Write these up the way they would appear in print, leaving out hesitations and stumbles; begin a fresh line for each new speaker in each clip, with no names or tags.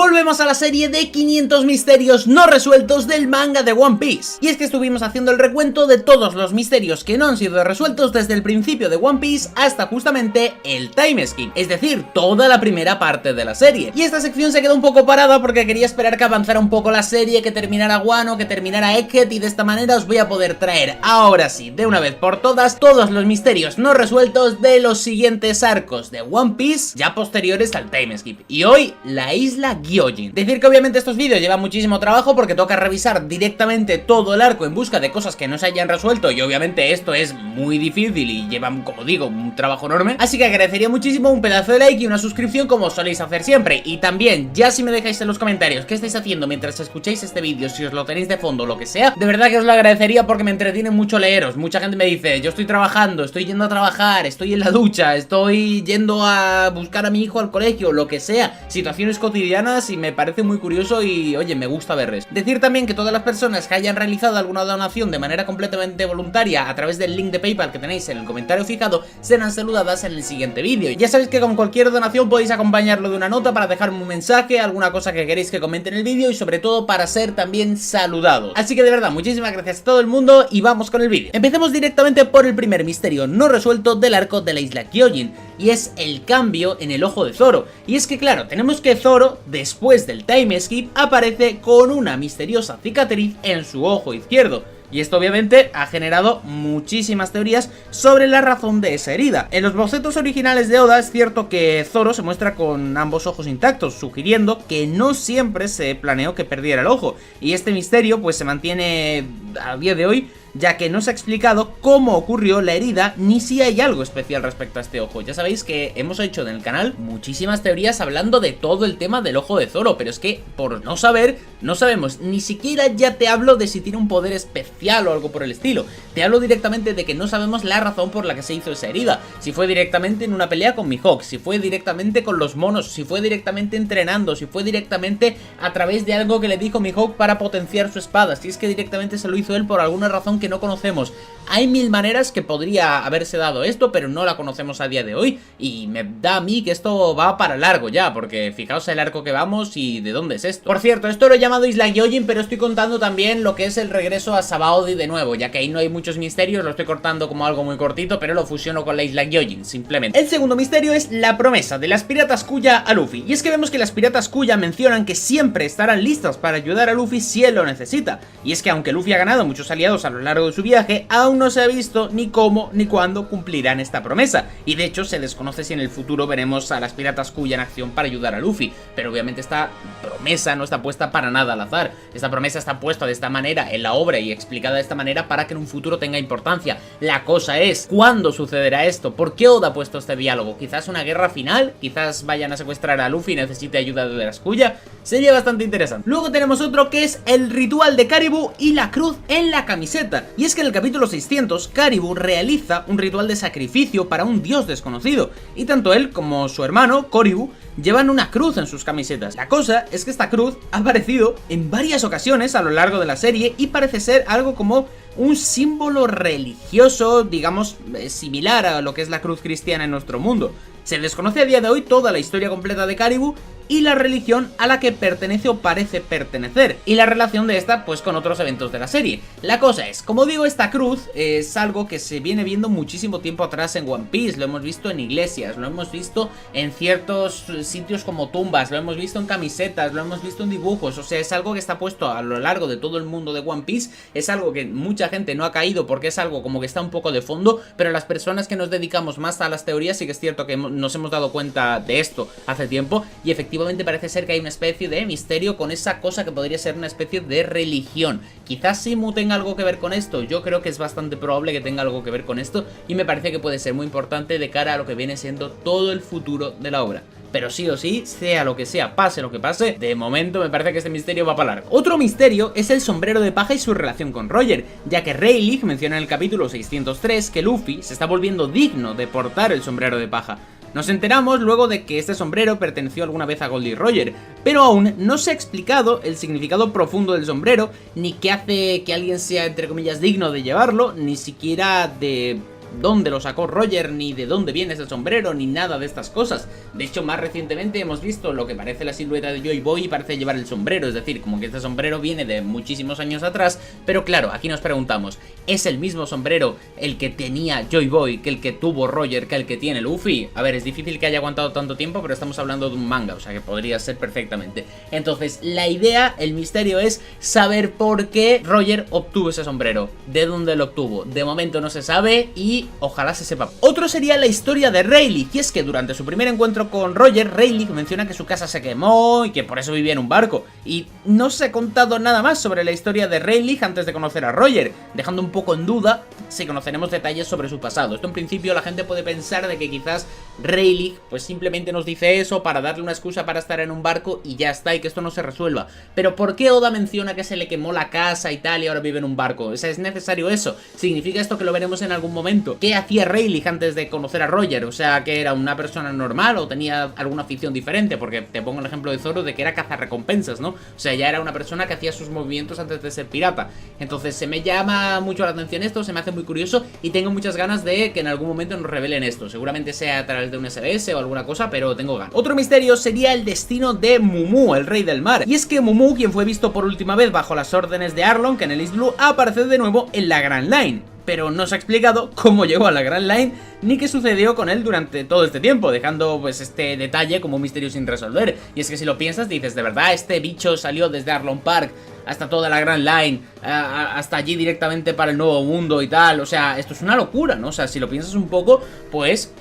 volvemos a la serie de 500 misterios no resueltos del manga de One Piece. Y es que estuvimos haciendo el recuento de todos los misterios que no han sido resueltos desde el principio de One Piece hasta justamente el Time Skip, es decir, toda la primera parte de la serie. Y esta sección se quedó un poco parada porque quería esperar que avanzara un poco la serie, que terminara Wano, que terminara Egghead, y de esta manera os voy a poder traer ahora sí, de una vez por todas, todos los misterios no resueltos de los siguientes arcos de One Piece ya posteriores al Time Skip. Y hoy, la isla Gyojin. Decir que obviamente estos vídeos llevan muchísimo trabajo porque toca revisar directamente todo el arco en busca de cosas que no se hayan resuelto, y obviamente esto es muy difícil y lleva, como digo, un trabajo enorme. Así que agradecería muchísimo un pedazo de like y una suscripción, como soléis hacer siempre. Y también, ya si me dejáis en los comentarios qué estáis haciendo mientras escucháis este vídeo, si os lo tenéis de fondo o lo que sea, de verdad que os lo agradecería porque me entretiene mucho leeros. Mucha gente me dice, yo estoy trabajando, estoy yendo a trabajar, estoy en la ducha, estoy yendo a buscar a mi hijo al colegio, lo que sea, situaciones cotidianas, y me parece muy curioso y, oye, me gusta verles. Decir también que todas las personas que hayan realizado alguna donación de manera completamente voluntaria a través del link de PayPal que tenéis en el comentario fijado serán saludadas en el siguiente vídeo. Ya sabéis que con cualquier donación podéis acompañarlo de una nota para dejarme un mensaje, alguna cosa que queréis que comente en el vídeo, y sobre todo para ser también saludados. Así que de verdad, muchísimas gracias a todo el mundo y vamos con el vídeo. Empecemos directamente por el primer misterio no resuelto del arco de la isla Gyojin, y es el cambio en el ojo de Zoro. Y es que claro, tenemos que Zoro, después del Time Skip, aparece con una misteriosa cicatriz en su ojo izquierdo. Y esto obviamente ha generado muchísimas teorías sobre la razón de esa herida. En los bocetos originales de Oda es cierto que Zoro se muestra con ambos ojos intactos, sugiriendo que no siempre se planeó que perdiera el ojo. Y este misterio pues se mantiene a día de hoy, ya que no se ha explicado cómo ocurrió la herida ni si hay algo especial respecto a este ojo. Ya sabéis que hemos hecho en el canal muchísimas teorías hablando de todo el tema del ojo de Zoro, pero es que por no saber, no sabemos. Ni siquiera ya te hablo de si tiene un poder especial o algo por el estilo. Te hablo directamente de que no sabemos la razón por la que se hizo esa herida. Si fue directamente en una pelea con Mihawk, si fue directamente con los monos, si fue directamente entrenando, si fue directamente a través de algo que le dijo Mihawk para potenciar su espada, si es que directamente se lo hizo él por alguna razón que no conocemos. Hay mil maneras que podría haberse dado esto, pero no la conocemos a día de hoy, y me da a mí que esto va para largo ya, porque fijaos el arco que vamos y de dónde es esto. Por cierto, esto lo he llamado Isla Gyojin, pero estoy contando también lo que es el regreso a Sabaody de nuevo, ya que ahí no hay muchos misterios, lo estoy cortando como algo muy cortito, pero lo fusiono con la Isla Gyojin, simplemente. El segundo misterio es la promesa de las piratas Kuya a Luffy, y es que vemos que las piratas Kuya mencionan que siempre estarán listas para ayudar a Luffy si él lo necesita, y es que aunque Luffy ha ganado muchos aliados a lo largo de su viaje, aún no se ha visto ni cómo ni cuándo cumplirán esta promesa, y de hecho se desconoce si en el futuro veremos a las piratas Kuya en acción para ayudar a Luffy, pero obviamente esta promesa no está puesta para nada al azar. Esta promesa está puesta de esta manera en la obra y explicada de esta manera para que en un futuro tenga importancia. La cosa es, ¿cuándo sucederá esto? ¿Por qué Oda ha puesto este diálogo? ¿Quizás una guerra final? ¿Quizás vayan a secuestrar a Luffy y necesite ayuda de las Kuya? Sería bastante interesante. Luego tenemos otro que es el ritual de Caribou y la cruz en la camiseta, y es que en el capítulo 600 Caribou realiza un ritual de sacrificio para un dios desconocido, y tanto él como su hermano Koryu llevan una cruz en sus camisetas. La cosa es que esta cruz ha aparecido en varias ocasiones a lo largo de la serie y parece ser algo como un símbolo religioso, digamos, similar a lo que es la cruz cristiana en nuestro mundo. Se desconoce a día de hoy toda la historia completa de Caribou y la religión a la que pertenece o parece pertenecer, y la relación de esta pues con otros eventos de la serie. La cosa es, como digo, esta cruz es algo que se viene viendo muchísimo tiempo atrás en One Piece. Lo hemos visto en iglesias, lo hemos visto en ciertos sitios como tumbas, lo hemos visto en camisetas, lo hemos visto en dibujos. O sea, es algo que está puesto a lo largo de todo el mundo de One Piece. Es algo que mucha gente no ha caído porque es algo como que está un poco de fondo, pero las personas que nos dedicamos más a las teorías sí que es cierto que nos hemos dado cuenta de esto hace tiempo, y efectivamente parece ser que hay una especie de misterio con esa cosa que podría ser una especie de religión. Quizás Simu tenga algo que ver con esto, yo creo que es bastante probable que tenga algo que ver con esto, y me parece que puede ser muy importante de cara a lo que viene siendo todo el futuro de la obra. Pero sí o sí, sea lo que sea, pase lo que pase, de momento me parece que este misterio va para largo. Otro misterio es el sombrero de paja y su relación con Roger, ya que Rayleigh menciona en el capítulo 603 que Luffy se está volviendo digno de portar el sombrero de paja. Nos enteramos luego de que este sombrero perteneció alguna vez a Goldie Roger, pero aún no se ha explicado el significado profundo del sombrero, ni qué hace que alguien sea, entre comillas, digno de llevarlo, ni siquiera de dónde lo sacó Roger, ni de dónde viene ese sombrero, ni nada de estas cosas. De hecho, más recientemente hemos visto lo que parece la silueta de Joy Boy y parece llevar el sombrero, es decir, como que este sombrero viene de muchísimos años atrás, pero claro, aquí nos preguntamos, ¿es el mismo sombrero el que tenía Joy Boy que el que tuvo Roger, que el que tiene Luffy? A ver, es difícil que haya aguantado tanto tiempo, pero estamos hablando de un manga, o sea que podría ser perfectamente. Entonces, la idea, el misterio es saber por qué Roger obtuvo ese sombrero, de dónde lo obtuvo. De momento no se sabe y ojalá se sepa. Otro sería la historia de Rayleigh, y es que durante su primer encuentro con Roger, Rayleigh menciona que su casa se quemó y que por eso vivía en un barco, y no se ha contado nada más sobre la historia de Rayleigh antes de conocer a Roger, dejando un poco en duda si conoceremos detalles sobre su pasado. Esto en principio la gente puede pensar de que quizás Rayleigh pues simplemente nos dice eso para darle una excusa para estar en un barco y ya está, y que esto no se resuelva. Pero ¿por qué Oda menciona que se le quemó la casa y tal y ahora vive en un barco? O sea, ¿es necesario eso? ¿Significa esto que lo veremos en algún momento? ¿Qué hacía Rayleigh antes de conocer a Roger? O sea, ¿que era una persona normal o tenía alguna afición diferente? Porque te pongo el ejemplo de Zoro de que era cazarrecompensas, ¿no? O sea, ya era una persona que hacía sus movimientos antes de ser pirata. Entonces se me llama mucho la atención esto, se me hace muy curioso y tengo muchas ganas de que en algún momento nos revelen esto. Seguramente sea a través de un SBS o alguna cosa, pero tengo ganas. Otro misterio sería el destino de Mumu, el rey del mar. Y es que Mumu, quien fue visto por última vez bajo las órdenes de Arlong, que en el East Blue, aparece de nuevo en la Grand Line. Pero no se ha explicado cómo llegó a la Grand Line ni qué sucedió con él durante todo este tiempo, dejando pues este detalle como un misterio sin resolver. Y es que si lo piensas dices, ¿de verdad este bicho salió desde Arlong Park hasta toda la Grand Line, hasta allí directamente para el Nuevo Mundo y tal? O sea, esto es una locura, ¿no? O sea, si lo piensas un poco, pues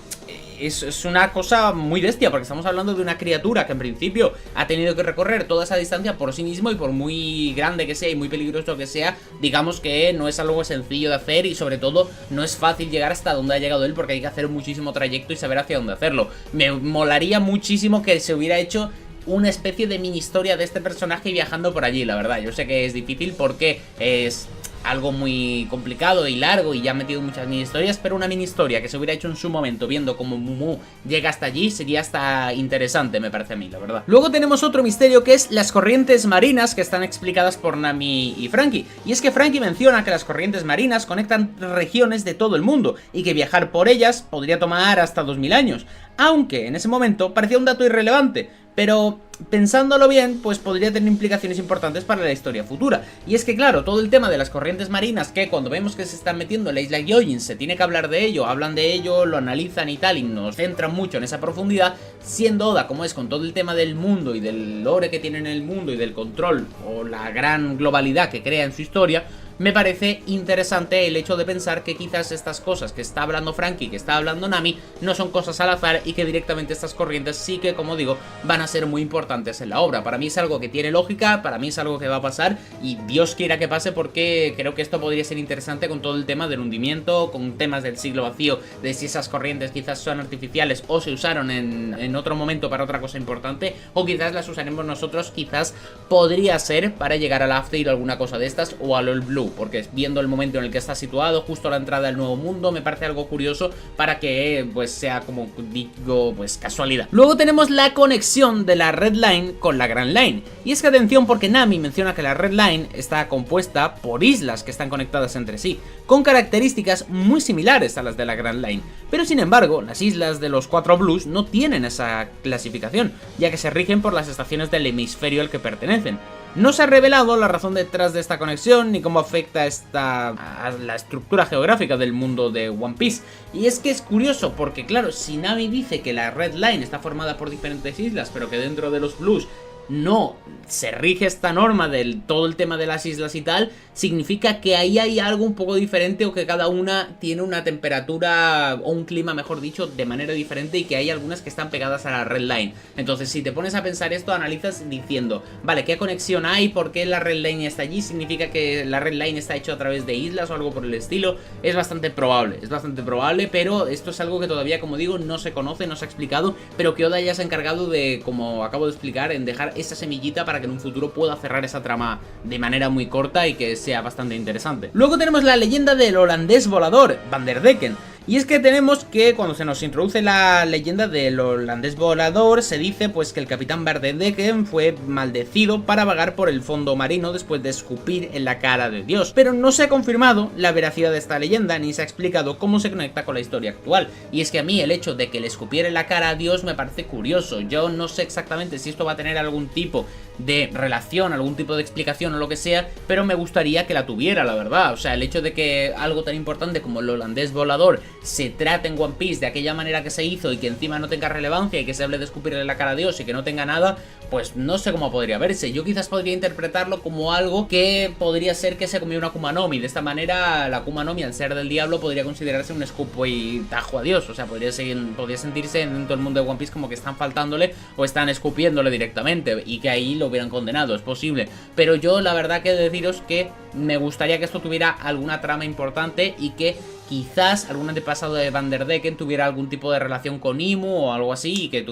es una cosa muy bestia, porque estamos hablando de una criatura que en principio ha tenido que recorrer toda esa distancia por sí mismo, y por muy grande que sea y muy peligroso que sea, digamos que no es algo sencillo de hacer, y sobre todo no es fácil llegar hasta donde ha llegado él, porque hay que hacer muchísimo trayecto y saber hacia dónde hacerlo. Me molaría muchísimo que se hubiera hecho una especie de mini historia de este personaje viajando por allí, la verdad. Yo sé que es difícil porque es algo muy complicado y largo y ya ha metido muchas mini historias, pero una mini historia que se hubiera hecho en su momento viendo cómo Mumu llega hasta allí sería hasta interesante, me parece a mí, la verdad. Luego tenemos otro misterio, que es las corrientes marinas, que están explicadas por Nami y Franky. Y es que Franky menciona que las corrientes marinas conectan regiones de todo el mundo y que viajar por ellas podría tomar hasta 2000 años, aunque en ese momento parecía un dato irrelevante, pero pensándolo bien, pues podría tener implicaciones importantes para la historia futura. Y es que claro, todo el tema de las corrientes marinas, que cuando vemos que se están metiendo en la isla Gyojin se tiene que hablar de ello, hablan de ello, lo analizan y tal, y nos centran mucho en esa profundidad, siendo Oda como es con todo el tema del mundo y del lore que tiene en el mundo y del control o la gran globalidad que crea en su historia, me parece interesante el hecho de pensar que quizás estas cosas que está hablando Franky, que está hablando Nami, no son cosas al azar, y que directamente estas corrientes sí que, como digo, van a ser muy importantes en la obra. Para mí es algo que tiene lógica, para mí es algo que va a pasar, y Dios quiera que pase, porque creo que esto podría ser interesante con todo el tema del hundimiento, con temas del siglo vacío, de si esas corrientes quizás son artificiales o se usaron en otro momento para otra cosa importante, o quizás las usaremos nosotros, quizás podría ser para llegar al After o alguna cosa de estas, o al All Blue, porque viendo el momento en el que está situado, justo a la entrada del Nuevo Mundo, me parece algo curioso para que pues sea, como digo, pues casualidad. Luego tenemos la conexión de la Red Line con la Grand Line, y es que atención, porque Nami menciona que la Red Line está compuesta por islas que están conectadas entre sí, con características muy similares a las de la Grand Line, pero sin embargo las islas de los 4 Blues no tienen esa clasificación, ya que se rigen por las estaciones del hemisferio al que pertenecen. No se ha revelado la razón detrás de esta conexión ni cómo afecta a la estructura geográfica del mundo de One Piece. Y es que es curioso porque, claro, si Nami dice que la Red Line está formada por diferentes islas, pero que dentro de los Blues no se rige esta norma del todo el tema de las islas y tal, significa que ahí hay algo un poco diferente, o que cada una tiene una temperatura o un clima, mejor dicho, de manera diferente, y que hay algunas que están pegadas a la Red Line. Entonces, si te pones a pensar esto, analizas diciendo, vale, ¿qué conexión hay? ¿Por qué la Red Line está allí? ¿Significa que la Red Line está hecho a través de islas o algo por el estilo? Es bastante probable, pero esto es algo que todavía, como digo, no se conoce, no se ha explicado, pero que Oda ya se ha encargado de, como acabo de explicar, en dejar esa semillita para que en un futuro pueda cerrar esa trama de manera muy corta y que sea bastante interesante. Luego tenemos la leyenda del holandés volador, Vanderdecken, Y es que tenemos que cuando se nos introduce la leyenda del holandés volador, se dice pues que el capitán Vanderdecken fue maldecido para vagar por el fondo marino después de escupir en la cara de Dios. Pero no se ha confirmado la veracidad de esta leyenda ni se ha explicado cómo se conecta con la historia actual. Y es que a mí el hecho de que le escupiera en la cara a Dios me parece curioso. Yo no sé exactamente si esto va a tener algún tipo de relación, algún tipo de explicación o lo que sea, pero me gustaría que la tuviera, la verdad. O sea, el hecho de que algo tan importante como el holandés volador se trate en One Piece de aquella manera que se hizo y que encima no tenga relevancia y que se hable de escupirle la cara a Dios y que no tenga nada, pues no sé cómo podría verse. Yo quizás podría interpretarlo como algo que podría ser que se comió una Akuma no Mi. De esta manera la Akuma no Mi, al ser del diablo, podría considerarse un escupo y tajo a Dios. O sea, podría sentirse en todo el mundo de One Piece como que están faltándole o están escupiéndole directamente y que ahí lo hubieran condenado, es posible. Pero yo la verdad que deciros que me gustaría que esto tuviera alguna trama importante y que quizás algún antepasado de Vanderdecken tuviera algún tipo de relación con Imu o algo así y que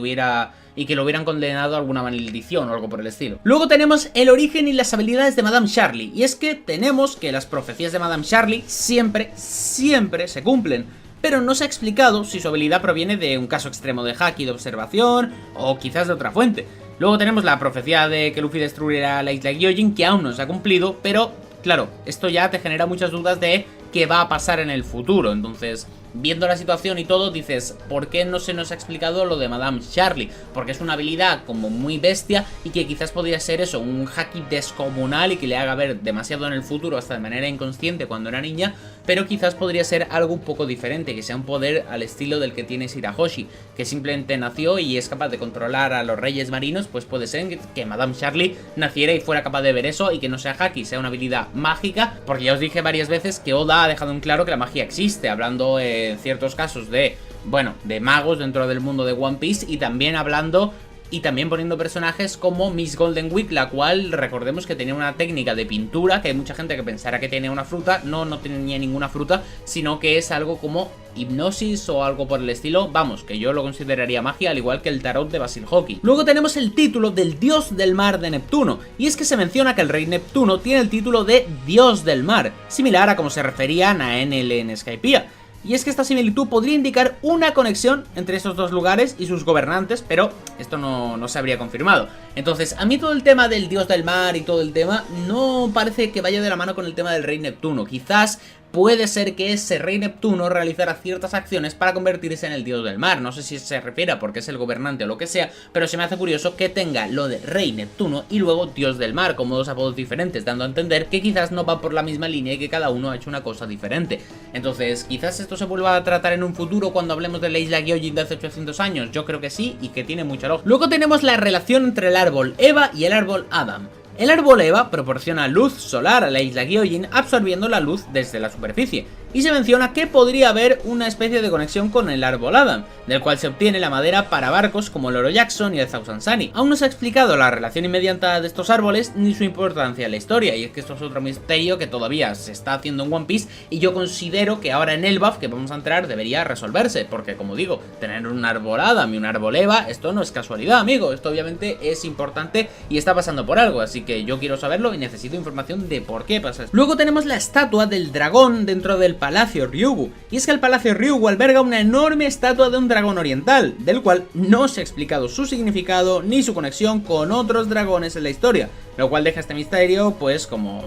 lo hubieran condenado a alguna maldición o algo por el estilo. Luego tenemos el origen y las habilidades de Madame Charlie. Y es que tenemos que las profecías de Madame Charlie siempre se cumplen. Pero no se ha explicado si su habilidad proviene de un caso extremo de haki de observación o quizás de otra fuente. Luego tenemos la profecía de que Luffy destruirá la isla Gyojin, que aún no se ha cumplido, pero claro, esto ya te genera muchas dudas de qué va a pasar en el futuro. Entonces, viendo la situación y todo, dices, ¿por qué no se nos ha explicado lo de Madame Charlie? Porque es una habilidad como muy bestia y que quizás podría ser eso, un haki descomunal y que le haga ver demasiado en el futuro, hasta de manera inconsciente cuando era niña, pero quizás podría ser algo un poco diferente, que sea un poder al estilo del que tiene Shirahoshi, que simplemente nació y es capaz de controlar a los reyes marinos. Pues puede ser que Madame Charlie naciera y fuera capaz de ver eso y que no sea haki, sea una habilidad mágica, porque ya os dije varias veces que Oda ha dejado en claro que la magia existe, hablando en ciertos casos de, bueno, de magos dentro del mundo de One Piece y también hablando y también poniendo personajes como Miss Golden Week, la cual recordemos que tenía una técnica de pintura, que hay mucha gente que pensara que tenía una fruta, no tenía ninguna fruta, sino que es algo como hipnosis o algo por el estilo. Vamos, que yo lo consideraría magia, al igual que el tarot de Basil Hawking. Luego tenemos el título del dios del mar de Neptuno, y es que se menciona que el rey Neptuno tiene el título de dios del mar, similar a como se refería Naenel en Skypiea. Y es que esta similitud podría indicar una conexión entre estos dos lugares y sus gobernantes, pero esto no se habría confirmado. Entonces, a mí todo el tema del dios del mar y todo el tema no parece que vaya de la mano con el tema del rey Neptuno. Quizás puede ser que ese rey Neptuno realizara ciertas acciones para convertirse en el dios del mar. No sé si se refiere a porque es el gobernante o lo que sea, pero se me hace curioso que tenga lo de rey Neptuno y luego dios del mar como dos apodos diferentes, dando a entender que quizás no va por la misma línea y que cada uno ha hecho una cosa diferente. Entonces, quizás esto se vuelva a tratar en un futuro cuando hablemos de la isla Gyojin de hace 800 años. Yo creo que sí y que tiene mucha lógica. Luego tenemos la relación entre el árbol Eva y el árbol Adam. El árbol Eva proporciona luz solar a la isla Gyojin absorbiendo la luz desde la superficie, y se menciona que podría haber una especie de conexión con el árbol Adam, del cual se obtiene la madera para barcos como el Oro Jackson y el Thousand Sunny. Aún no se ha explicado la relación inmediata de estos árboles ni su importancia en la historia, y es que esto es otro misterio que todavía se está haciendo en One Piece, y yo considero que ahora en Elbaf, que vamos a entrar, debería resolverse, porque como digo, tener un árbol Adam y un árbol Eva, esto no es casualidad, amigo, esto obviamente es importante y está pasando por algo, así que yo quiero saberlo y necesito información de por qué pasa esto. Luego tenemos la estatua del dragón dentro del Palacio Ryugu, y es que el Palacio Ryugu alberga una enorme estatua de un dragón oriental, del cual no se ha explicado su significado ni su conexión con otros dragones en la historia, lo cual deja este misterio pues como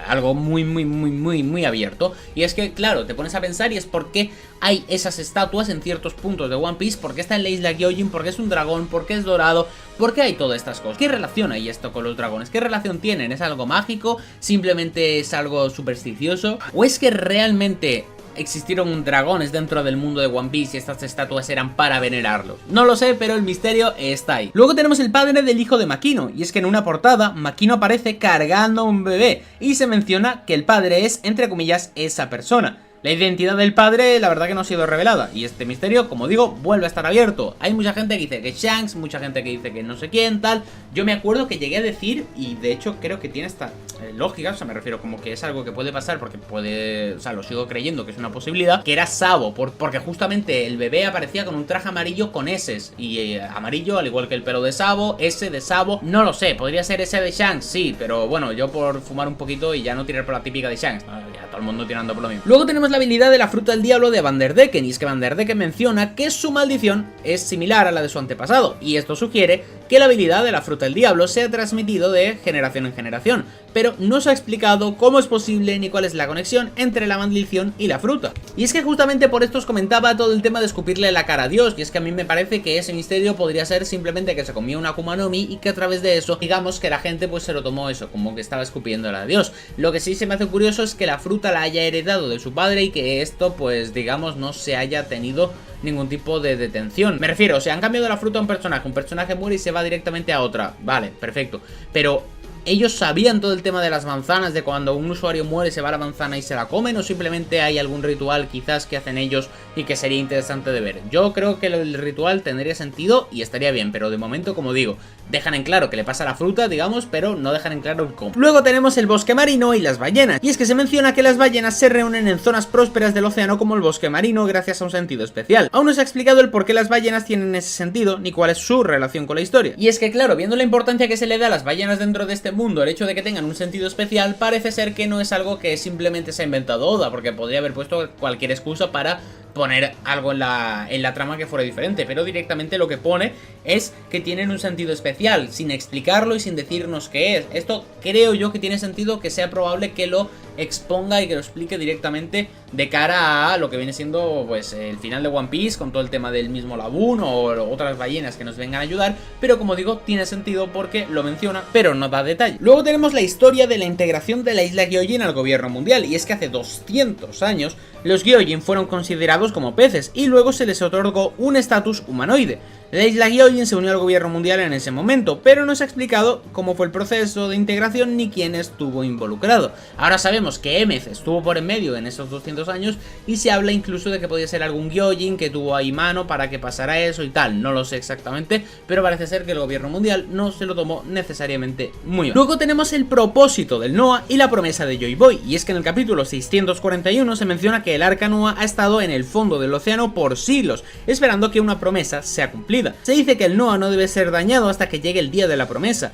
algo muy abierto. Y es que claro, te pones a pensar y es por qué hay esas estatuas en ciertos puntos de One Piece, porque está en la isla Gyojin, porque es un dragón, porque es dorado, porque hay todas estas cosas. ¿Qué relación hay esto con los dragones? ¿Qué relación tienen? ¿Es algo mágico? ¿Simplemente es algo supersticioso? ¿O es que realmente existieron dragones dentro del mundo de One Piece y estas estatuas eran para venerarlos? No lo sé, pero el misterio está ahí. Luego tenemos el padre del hijo de Makino, y es que en una portada Makino aparece cargando a un bebé y se menciona que el padre es, entre comillas, esa persona. La identidad del padre la verdad que no ha sido revelada, y este misterio, como digo, vuelve a estar abierto. Hay mucha gente que dice que es Shanks, mucha gente que dice que no sé quién, tal. Yo me acuerdo que llegué a decir, y de hecho creo que tiene esta lógica, o sea, me refiero como que es algo que puede pasar, porque puede, o sea, lo sigo creyendo que es una posibilidad, que era Sabo, porque justamente el bebé aparecía con un traje amarillo con S, y amarillo al igual que el pelo de Sabo, S de Sabo, no lo sé, podría ser ese de Shanks, sí, pero bueno, yo por fumar un poquito y ya no tirar por la típica de Shanks, ya todo el mundo tirando por lo mismo. Luego tenemos la habilidad de la fruta del diablo de Vanderdecken, y es que Vanderdecken menciona que su maldición es similar a la de su antepasado, y esto sugiere que la habilidad de la fruta del diablo se ha transmitido de generación en generación, pero no se ha explicado cómo es posible ni cuál es la conexión entre la maldición y la fruta. Y es que justamente por esto os comentaba todo el tema de escupirle la cara a Dios, y es que a mí me parece que ese misterio podría ser simplemente que se comía una Akuma no Mi y que a través de eso, digamos que la gente pues se lo tomó eso, como que estaba escupiéndole a Dios. Lo que sí se me hace curioso es que la fruta la haya heredado de su padre y que esto pues digamos no se haya tenido ningún tipo de detención. Me refiero, o sea, han cambiado la fruta a un personaje muere y se va directamente a otra, vale, perfecto, pero ¿ellos sabían todo el tema de las manzanas, de cuando un usuario muere se va a la manzana y se la comen, o simplemente hay algún ritual quizás que hacen ellos y que sería interesante de ver? Yo creo que el ritual tendría sentido y estaría bien, pero de momento, como digo, dejan en claro que le pasa a la fruta, digamos, pero no dejan en claro el cómo. Luego tenemos el bosque marino y las ballenas, y es que se menciona que las ballenas se reúnen en zonas prósperas del océano como el bosque marino gracias a un sentido especial. Aún no se ha explicado el por qué las ballenas tienen ese sentido, ni cuál es su relación con la historia. Y es que claro, viendo la importancia que se le da a las ballenas dentro de este mundo, el hecho de que tengan un sentido especial parece ser que no es algo que simplemente se ha inventado Oda, porque podría haber puesto cualquier excusa para poner algo en la trama que fuera diferente, pero directamente lo que pone es que tienen un sentido especial, sin explicarlo y sin decirnos qué es. Esto creo yo que tiene sentido, que sea probable que lo exponga y que lo explique directamente de cara a lo que viene siendo pues el final de One Piece, con todo el tema del mismo Laboon o otras ballenas que nos vengan a ayudar, pero como digo, tiene sentido porque lo menciona, pero no da detalle. Luego tenemos la historia de la integración de la isla Gyojin al gobierno mundial, y es que hace 200 años los Gyojin fueron considerados como peces y luego se les otorgó un estatus humanoide. La isla Gyojin se unió al gobierno mundial en ese momento, pero no se ha explicado cómo fue el proceso de integración ni quién estuvo involucrado. Ahora sabemos que Emmet estuvo por en medio en esos 200 años y se habla incluso de que podía ser algún Gyojin que tuvo ahí mano para que pasara eso y tal. No lo sé exactamente, pero parece ser que el gobierno mundial no se lo tomó necesariamente muy bien. Luego tenemos el propósito del Noah y la promesa de Joy Boy, y es que en el capítulo 641 se menciona que el arca Noah ha estado en el fondo del océano por siglos, esperando que una promesa sea cumplida. Se dice que el Noah no debe ser dañado hasta que llegue el día de la promesa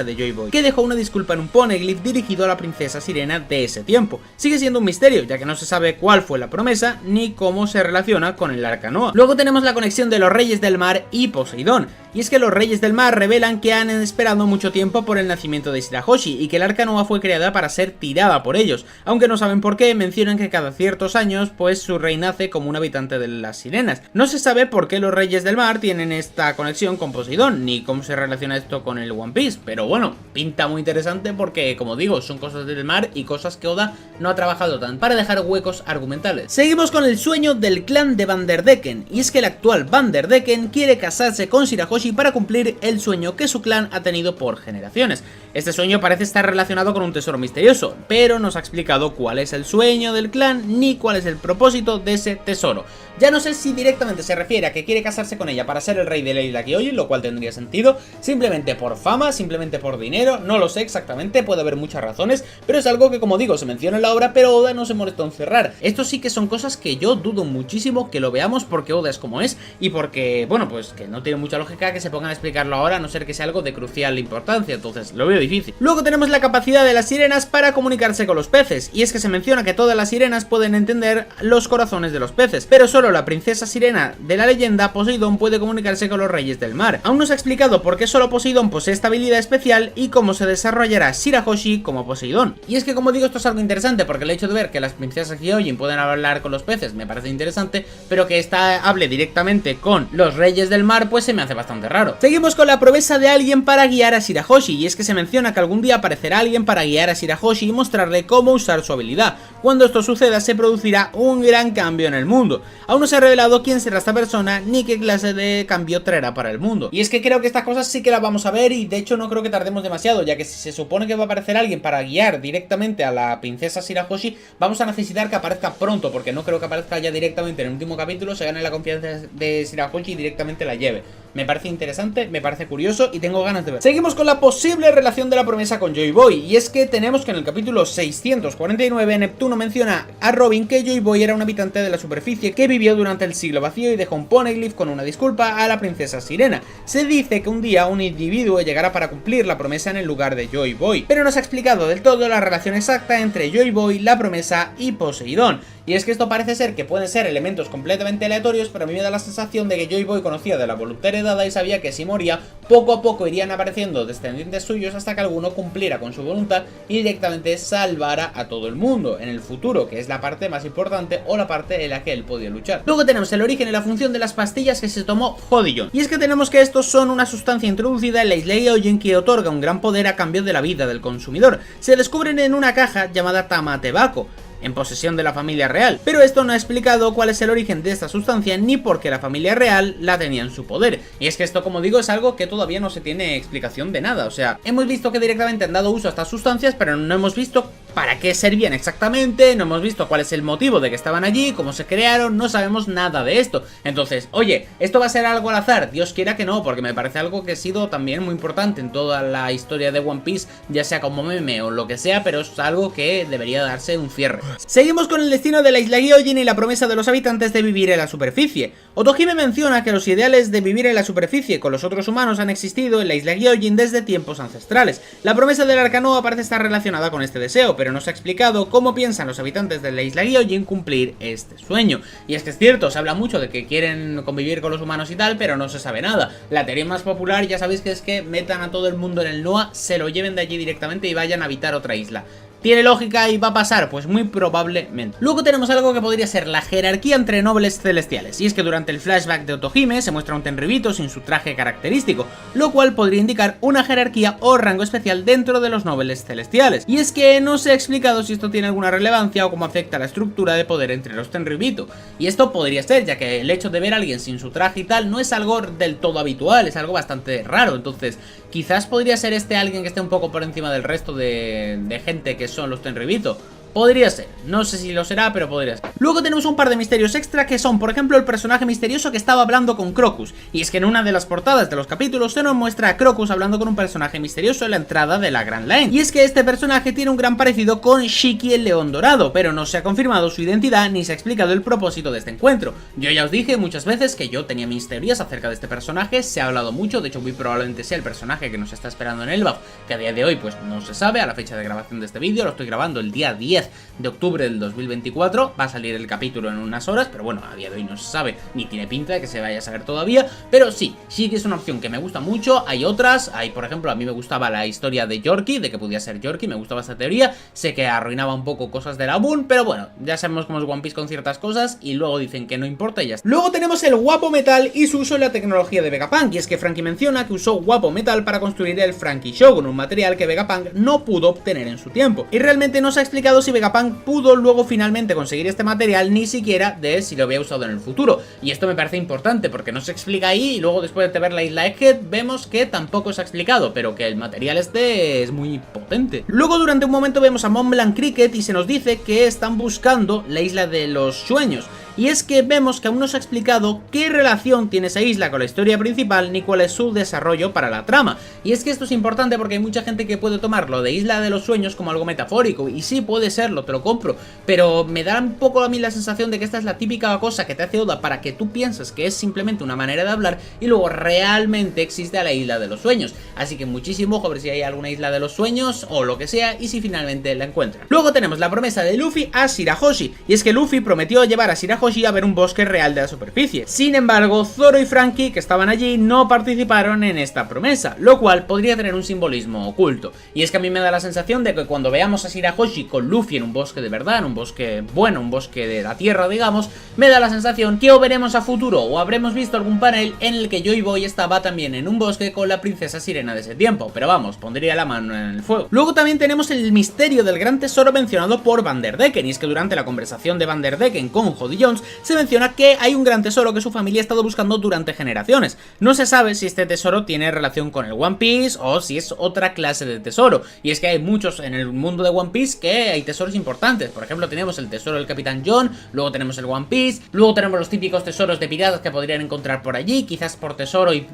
de Joy Boy, que dejó una disculpa en un poneglyph dirigido a la princesa sirena de ese tiempo. Sigue siendo un misterio, ya que no se sabe cuál fue la promesa ni cómo se relaciona con el arca Noah. Luego tenemos la conexión de los Reyes del Mar y Poseidón, y es que los Reyes del Mar revelan que han esperado mucho tiempo por el nacimiento de Shirahoshi y que el arca Noah fue creada para ser tirada por ellos, aunque no saben por qué. Mencionan que cada ciertos años pues su rey nace como un habitante de las sirenas. No se sabe por qué los Reyes del Mar tienen esta conexión con Poseidón, ni cómo se relaciona esto con el One Piece, pero bueno, pinta muy interesante porque, como digo, son cosas del mar y cosas que Oda no ha trabajado tanto para dejar huecos argumentales. Seguimos con el sueño del clan de Vanderdecken, y es que el actual Vanderdecken quiere casarse con Shirahoshi para cumplir el sueño que su clan ha tenido por generaciones. Este sueño parece estar relacionado con un tesoro misterioso, pero no se ha explicado cuál es el sueño del clan ni cuál es el propósito de ese tesoro. Ya no sé si directamente se refiere a que quiere casarse con ella para ser el rey de la isla Gyojin, lo cual tendría sentido, simplemente por fama, simplemente por dinero, no lo sé exactamente, puede haber muchas razones, pero es algo que, como digo, se menciona en la obra, pero Oda no se molestó en cerrar. Esto sí que son cosas que yo dudo muchísimo que lo veamos, porque Oda es como es y porque, bueno, pues que no tiene mucha lógica que se pongan a explicarlo ahora, a no ser que sea algo de crucial importancia, entonces lo veo difícil. Luego tenemos la capacidad de las sirenas para comunicarse con los peces, y es que se menciona que todas las sirenas pueden entender los corazones de los peces, pero solo la princesa sirena de la leyenda, Poseidón, puede comunicarse con los Reyes del Mar. Aún no se ha explicado por qué solo Poseidón posee esta habilidad especial y cómo se desarrollará Shirahoshi como Poseidón. Y es que, como digo, esto es algo interesante, porque el hecho de ver que las princesas Gyojin pueden hablar con los peces me parece interesante, pero que esta hable directamente con los Reyes del Mar pues se me hace bastante raro. Seguimos con la promesa de alguien para guiar a Shirahoshi, y es que se menciona que algún día aparecerá alguien para guiar a Shirahoshi y mostrarle cómo usar su habilidad. Cuando esto suceda se producirá un gran cambio en el mundo. Aún no se ha revelado quién será esta persona ni qué clase de cambio traerá para el mundo. Y es que creo que estas cosas sí que las vamos a ver, y de hecho no creo que tardemos demasiado, ya que si se supone que va a aparecer alguien para guiar directamente a la princesa Shirahoshi, vamos a necesitar que aparezca pronto, porque no creo que aparezca ya directamente en el último capítulo, se gane la confianza de Shirahoshi y directamente la lleve. me parece interesante, me parece curioso y tengo ganas de ver. Seguimos con la posible relación de la promesa con Joy Boy, y es que tenemos que en el capítulo 649 Neptuno menciona a Robin que Joy Boy era un habitante de la superficie que vivió durante el siglo vacío y dejó un poneglyph con una disculpa a la princesa Sirena. Se dice que un día un individuo llegará para cumplir la promesa en el lugar de Joy Boy, pero no se ha explicado del todo la relación exacta entre Joy Boy, la promesa y Poseidón. Y es que esto parece ser que pueden ser elementos completamente aleatorios, pero a mí me da la sensación de que Joy Boy conocía de la voluntad heredada y sabía que si moría, poco a poco irían apareciendo descendientes suyos hasta que alguno cumpliera con su voluntad y directamente salvara a todo el mundo en el futuro, que es la parte más importante o la parte en la que él podía luchar. Luego tenemos el origen y la función de las pastillas que se tomó Hodillon, y es que tenemos que estos son una sustancia introducida en la isla Gyojin que otorga un gran poder a cambio de la vida del consumidor. Se descubren en una caja llamada Tamatebako, en posesión de la familia real, pero esto no ha explicado cuál es el origen de esta sustancia ni por qué la familia real la tenía en su poder. Y es que esto, como digo, es algo que todavía no se tiene explicación de nada. O sea, hemos visto que directamente han dado uso a estas sustancias, pero no hemos visto para qué servían exactamente, no hemos visto cuál es el motivo de que estaban allí, cómo se crearon, no sabemos nada de esto. Entonces, oye, ¿esto va a ser algo al azar? Dios quiera que no, porque me parece algo que ha sido también muy importante en toda la historia de One Piece, ya sea como meme o lo que sea, pero es algo que debería darse un cierre. Seguimos con el destino de la isla Gyojin y la promesa de los habitantes de vivir en la superficie. Otohime menciona que los ideales de vivir en la superficie con los otros humanos han existido en la isla Gyojin desde tiempos ancestrales. La promesa del Arcanoa parece estar relacionada con este deseo, pero no se ha explicado cómo piensan los habitantes de la isla Gyojin cumplir este sueño. Y es que es cierto, se habla mucho de que quieren convivir con los humanos y tal, pero no se sabe nada. La teoría más popular, ya sabéis que es que metan a todo el mundo en el Noah, se lo lleven de allí directamente y vayan a habitar otra isla. ¿Tiene lógica y va a pasar? Pues muy probablemente. Luego tenemos algo que podría ser la jerarquía entre nobles celestiales, y es que durante el flashback de Otohime se muestra un Tenryubito sin su traje característico, lo cual podría indicar una jerarquía o rango especial dentro de los nobles celestiales. Y es que no se ha explicado si esto tiene alguna relevancia o cómo afecta la estructura de poder entre los Tenryubito. Y esto podría ser, ya que el hecho de ver a alguien sin su traje y tal no es algo del todo habitual, es algo bastante raro. Entonces, quizás podría ser este alguien que esté un poco por encima del resto de gente que son los Tenryubito. Podría ser, no sé si lo será, pero podría ser. Luego tenemos un par de misterios extra que son, por ejemplo, el personaje misterioso que estaba hablando con Crocus. Y es que en una de las portadas de los capítulos se nos muestra a Crocus hablando con un personaje misterioso en la entrada de la Grand Line. Y es que este personaje tiene un gran parecido con Shiki el León Dorado, pero no se ha confirmado su identidad ni se ha explicado el propósito de este encuentro. Yo ya os dije muchas veces que yo tenía mis teorías acerca de este personaje, se ha hablado mucho, de hecho muy probablemente sea el personaje que nos está esperando en Elbaf, que a día de hoy pues no se sabe, a la fecha de grabación de este vídeo, lo estoy grabando el día 10 de octubre del 2024, va a salir el capítulo en unas horas, pero bueno, a día de hoy no se sabe, ni tiene pinta de que se vaya a saber todavía, pero sí que es una opción que me gusta mucho. Hay otras, hay por ejemplo, a mí me gustaba la historia de Yorkie, de que podía ser Yorkie, me gustaba esta teoría, sé que arruinaba un poco cosas de la Boon, pero bueno, ya sabemos cómo es One Piece con ciertas cosas, y luego dicen que no importa y ya está. Luego tenemos el Guapo Metal y su uso en la tecnología de Vegapunk, y es que Franky menciona que usó Guapo Metal para construir el Franky Shogun, un material que Vegapunk no pudo obtener en su tiempo, y realmente no se ha explicado si Vegapunk pudo luego finalmente conseguir este material, ni siquiera de si lo había usado en el futuro, y esto me parece importante porque no se explica ahí, y luego después de ver la isla Egghead vemos que tampoco se ha explicado, pero que el material este es muy potente. Luego durante un momento vemos a Mont Blanc Cricket y se nos dice que están buscando la isla de los sueños, y es que vemos que aún no se ha explicado qué relación tiene esa isla con la historia principal ni cuál es su desarrollo para la trama. Y es que esto es importante porque hay mucha gente que puede tomarlo de Isla de los Sueños como algo metafórico, y sí puede serlo, te lo compro, pero me da un poco a mí la sensación de que esta es la típica cosa que te hace Oda para que tú pienses que es simplemente una manera de hablar y luego realmente existe a la Isla de los Sueños. Así que muchísimo ojo a ver si hay alguna Isla de los Sueños o lo que sea y si finalmente la encuentran. Luego tenemos la promesa de Luffy a Shirahoshi, y es que Luffy prometió llevar a Shirahoshi a ver un bosque real de la superficie. Sin embargo, Zoro y Franky, que estaban allí, no participaron en esta promesa, lo cual podría tener un simbolismo oculto. Y es que a mí me da la sensación de que cuando veamos a Shirahoshi con Luffy en un bosque de verdad, en un bosque bueno, un bosque de la tierra, digamos, me da la sensación que o veremos a futuro o habremos visto algún panel en el que Joy Boy estaba también en un bosque con la princesa Sirena de ese tiempo, pero vamos, pondría la mano en el fuego. Luego también tenemos el misterio del gran tesoro mencionado por Vanderdecken, y es que durante la conversación de Vanderdecken con Hodillon Jones, se menciona que hay un gran tesoro que su familia ha estado buscando durante generaciones. No se sabe si este tesoro tiene relación con el One Piece o si es otra clase de tesoro, y es que hay muchos en el mundo de One Piece que hay tesoros importantes. Por ejemplo, tenemos el tesoro del Capitán John, luego tenemos el One Piece, luego tenemos los típicos tesoros de piratas que podrían encontrar por allí, quizás por tesoro y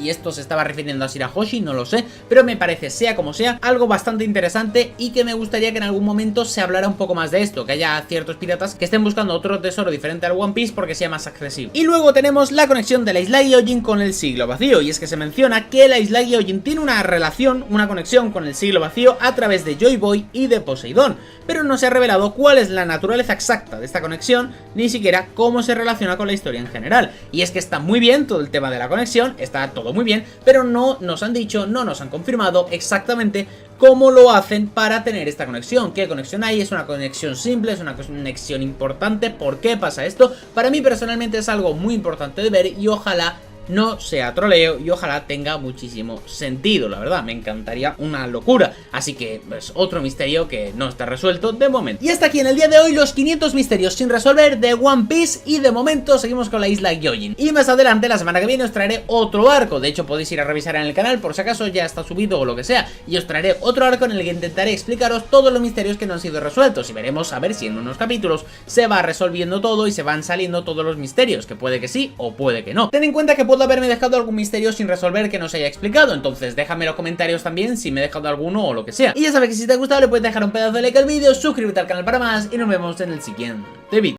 esto se estaba refiriendo a Shirahoshi, no lo sé, pero me parece, sea como sea, algo bastante interesante y que me gustaría que en algún momento se hablara un poco más de esto, que haya ciertos piratas que estén buscando otro tesoro diferente al One Piece porque sea más accesible. Y luego tenemos la conexión de la isla Gyojin con el siglo vacío, y es que se menciona que la isla Gyojin tiene una relación, una conexión con el siglo vacío a través de Joy Boy y de Poseidón, pero no se ha revelado cuál es la naturaleza exacta de esta conexión, ni siquiera cómo se relaciona con la historia en general. Y es que está muy bien todo el tema de la conexión, está todo muy bien, pero no nos han dicho, no nos han confirmado exactamente cómo lo hacen para tener esta conexión. ¿Qué conexión hay? ¿Es una conexión simple? ¿Es una conexión importante? ¿Por qué pasa esto? Para mí personalmente es algo muy importante de ver y ojalá no sea troleo y ojalá tenga muchísimo sentido, la verdad, me encantaría, una locura. Así que, pues, otro misterio que no está resuelto de momento. Y hasta aquí en el día de hoy los 500 misterios sin resolver de One Piece, y de momento seguimos con la isla Gyojin. Y más adelante, la semana que viene, os traeré otro arco. De hecho, podéis ir a revisar en el canal por si acaso ya está subido o lo que sea, y os traeré otro arco en el que intentaré explicaros todos los misterios que no han sido resueltos, y veremos a ver si en unos capítulos se va resolviendo todo y se van saliendo todos los misterios, que puede que sí o puede que no. Ten en cuenta que puedo haberme dejado algún misterio sin resolver que no se haya explicado, entonces déjame en los comentarios también si me he dejado alguno o lo que sea. Y ya sabes que si te ha gustado le puedes dejar un pedazo de like al vídeo, suscríbete al canal para más y nos vemos en el siguiente vídeo.